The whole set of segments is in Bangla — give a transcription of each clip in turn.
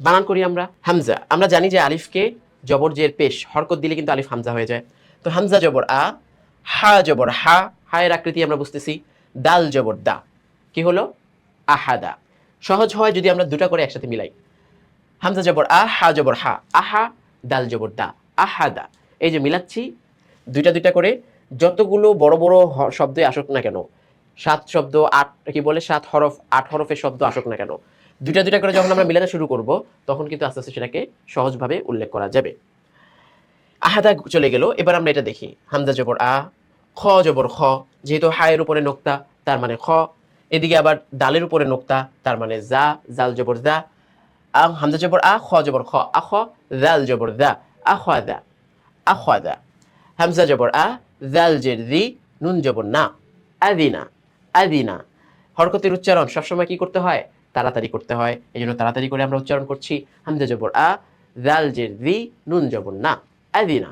বানান করি আমরা হামজা। আমরা জানি যে আলিফকে জবর জের পেশ হরকত দিলে কিন্তু আলিফ হামজা হয়ে যায়। তো হামজা জবর আ, হা জবর হা, হায়ের আকৃতি আমরা বুঝতেছি। দাল জবর দা, কি হলো? আহাদা। সহজ হয় যদি আমরা দুটা করে একসাথে মিলাই। হামজা জবর আ, হা জবর হা, আহা, দাল জবর দা, আহাদা। এই যে মিলাচ্ছি দুইটা দুইটা করে, যতগুলো বড় বড় শব্দই আসুক না কেন, 7 শব্দ 8 কি বলে 7 হরফ 8 হরফের শব্দ আসুক না কেন, দুইটা দুইটা করে যখন আমরা মিলাতে শুরু করব তখন কিন্তু আস্তে আস্তে সেটাকে সহজভাবে উল্লেখ করা যাবে। আহাদা চলে গেল। এবার আমরা এটা দেখি। হামজা জবর আ, খ জবর খ, যেহেতু হায়ের উপরে নোক্তা তার মানে খ। এদিকে আবার দালের উপরে নোক্তা তার মানে জা, জাল জবর জা। হামজা জবর আ, খ জবর খ, আখ, জাল জবর দা, আখাদা, আখাদা। হামজা জবর আ, জাল জের দি, নুন জবর না, আদিনা, আদিনা। হরকতের উচ্চারণ সবসময় কি করতে হয়? তাড়াতাড়ি করতে হয়। এই জন্য তাড়াতাড়ি করে আমরা উচ্চারণ করছি। হামজা জবর আ, জাল জের দি, নুন জবর না, আদিনা।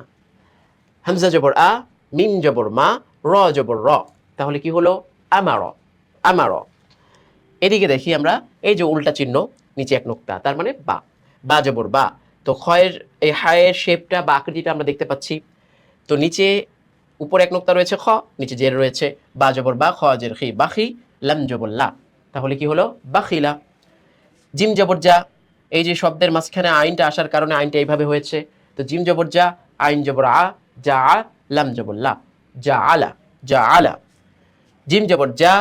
হামজা জবর আ, মিম জবর মা, র জবর র, তাহলে কি হলো? আমার, আমার। এদিকে দেখি আমরা, এই যে উল্টা চিহ্ন, নিচে এক নোক্তা তার মানে বা, বা জবর বা। তো খয়ের এই হায়ের শেপটা বা আকৃতিটা আমরা দেখতে পাচ্ছি। তো নিচে উপরে এক নোক্তা রয়েছে খ, নিচে জের রয়েছে। বা জবর বা, খ জের খি, বাখি, লাম জবর লা, তাহলে কি হলো? বাখিলা। জিম জবর যা, এই যে শব্দের মাঝখানে আইনটা আসার কারণে আইনটা এইভাবে হয়েছে। তো জিম জবর যা, আইন জবর আ, যা আ, লাম জবর লা, যা আলা, যা আলা। জিম জবর যা,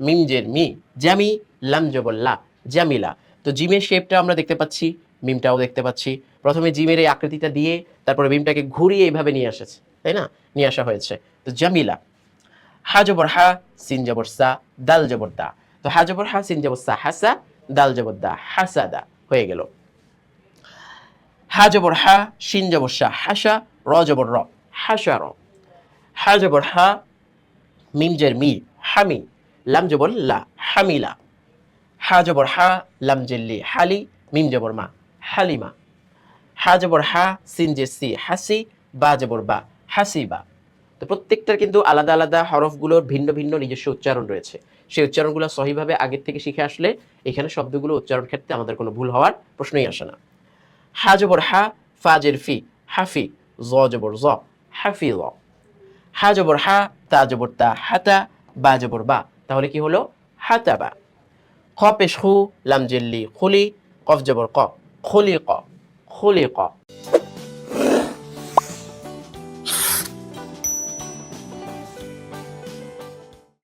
মিম জের মি, জামি, লাম জবর লা, জামিলা। তো জিমের শেপটা আমরা দেখতে পাচ্ছি, মিমটাও দেখতে পাচ্ছি। প্রথমে জিমের এই আকৃতিটা দিয়ে তারপরে মিমটাকে ঘুরিয়ে এইভাবে নিয়ে এসেছে, তাই না? নিয়ে আসা হয়েছে। তো জামিলা। হা জবর হা, সিন জবর সা, দাল জবর দা। তো হা জবর হা, সিন জবর সা, হাসা, দাল জবর দা, হাসাদা হয়ে গেল। হা জবর হা, শিন জবর সা, হাসা, র জবর র, হাসার। হা জবর হা, মিম জের মি, হামি, লাম জবর লা, হামিলা। হা জবর হা, লাম জের লি, হালি, মিম জবর মা, হালিমা। হা জবর হা, সিন জের সি, হাসি, বা জবর বা, হাসিবা। তো প্রত্যেকটার কিন্তু আলাদা আলাদা হরফগুলোর ভিন্ন ভিন্ন নিজস্ব উচ্চারণ রয়েছে। সেই উচ্চারণগুলো সহিভাবে আগের থেকে শিখে আসলে এখানে শব্দগুলো উচ্চারণ ক্ষেত্রে আমাদের কোনো ভুল হওয়ার প্রশ্নই আসে না। হা জবর হা, ফা জের ফি, হাফি, জ জবর জ, হাফি জ। হা জবর হা, তা জবর তা, হাতা, বা জবর বা, তাহলে কি হলো? হাতাবা। খ পেশ হু, লাম জেল্লি খুলি, কফ জবর ক, খুলি ক, খুলি ক।